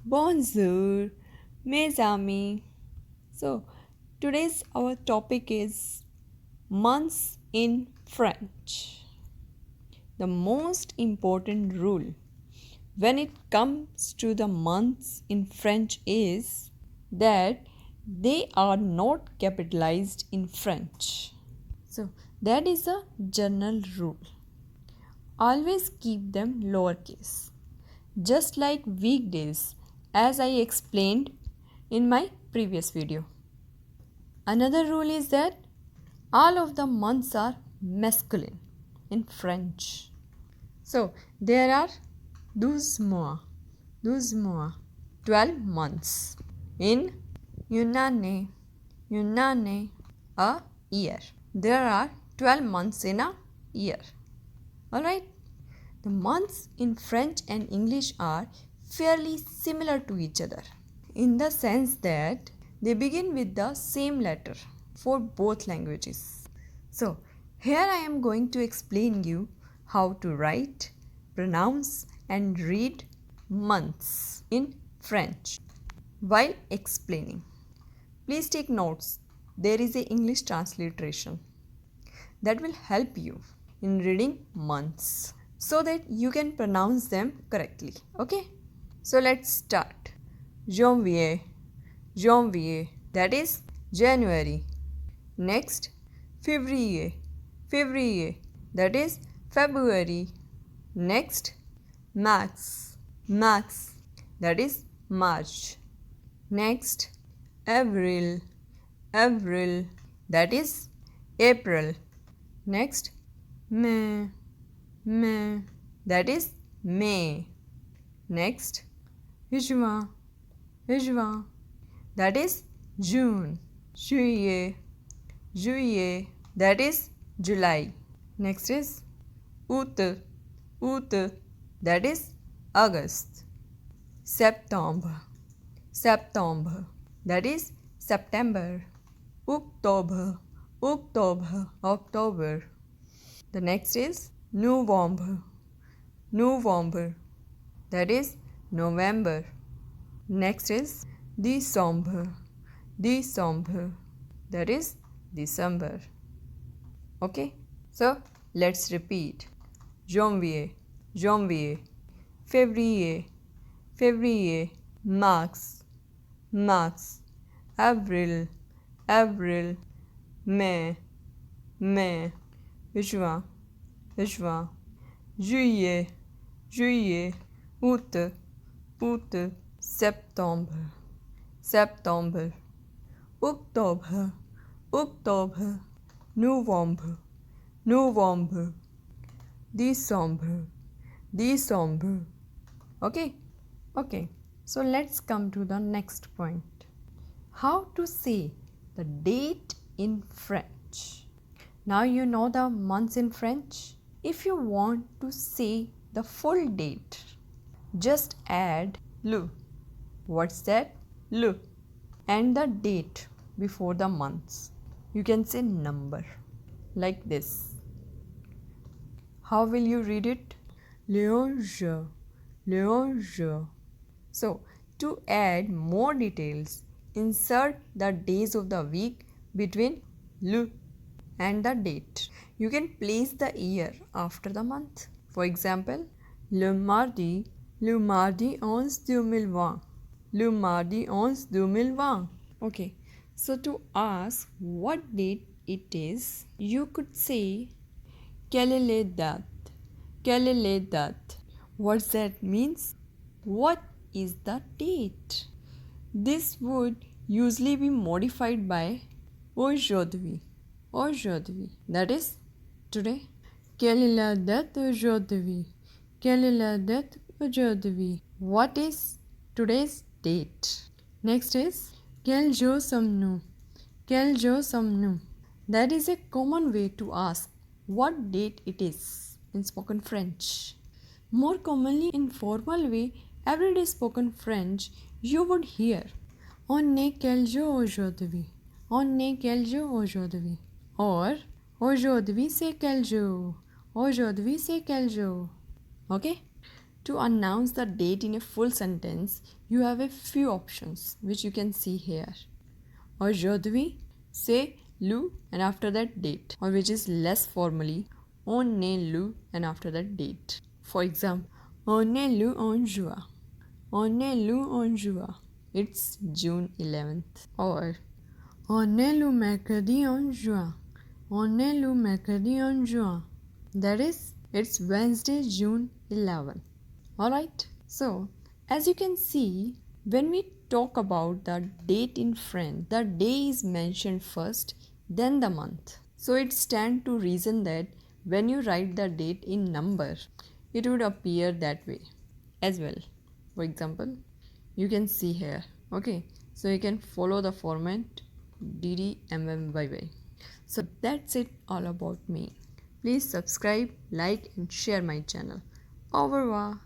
Bonjour, mes amis. So, today's our topic is months in French. The most important rule when it comes to the months in French is that they are not capitalized in French. So, that is a general rule. Always keep them lowercase, just like weekdays, as I explained in my previous video. Another rule is that all of the months are masculine in French. So there are 12 mois, 12 months. In une année, a year. There are 12 months in a year. Alright? The months in French and English are fairly similar to each other in the sense that they begin with the same letter for both languages. So, here I am going to explain you how to write, pronounce and read months in French while explaining. Please take notes. There is a English transliteration that will help you in reading months so that you can pronounce them correctly. Okay? So let's start. Janvier, that is January. Next, Février, that is February. Next, Max, that is March. Next, Avril, that is April. Next, May, that is May. Next, Juin, that is June. Juillet, that is July. Next is Août, that is August. Septembre, that is September. October. The next is November, that is November. Next is December, that is December. Okay, so let's repeat. Janvier, Février, Mars, Avril, Mai, Juin, Juillet, Août, Septembre, Octobre, Novembre, December. Okay. So let's come to the next point. How to say the date in French. Now you know the months in French. If you want to say the full date, just add le. What's that? Le. And the date before the months. You can say number like this. How will you read it? Le 11. So, to add more details, insert the days of the week between le and the date. You can place the year after the month. For example, le mardi 11 2020. Le mardi 11 2020. Okay, so to ask what date it is, you could say quelle est la date? What that means? What is the date? This would usually be modified by aujourd'hui. That is today. Quelle est la date aujourd'hui? What is today's date? Next is quel jour sommes-nous? That is a common way to ask what date it is in spoken French. More commonly in formal way, everyday spoken French, you would hear on est quel jour aujourd'hui? Or aujourd'hui c'est quel jour? Okay? To announce the date in a full sentence, you have a few options which you can see here. Aujourd'hui, say le and after that date, or which is less formally, on est le and after that date. For example, on est le 11 juin. On est le 11 juin. It's June 11th. Or on est le mercredi 11 juin. On est le mercredi 11 juin. That is, it's Wednesday, June 11th. Alright, so as you can see, when we talk about the date in French, the day is mentioned first, then the month. So it stands to reason that when you write the date in number, it would appear that way as well. For example, you can see here. Okay, so you can follow the format DDMMYY. So that's it all about me. Please subscribe, like and share my channel. Au revoir.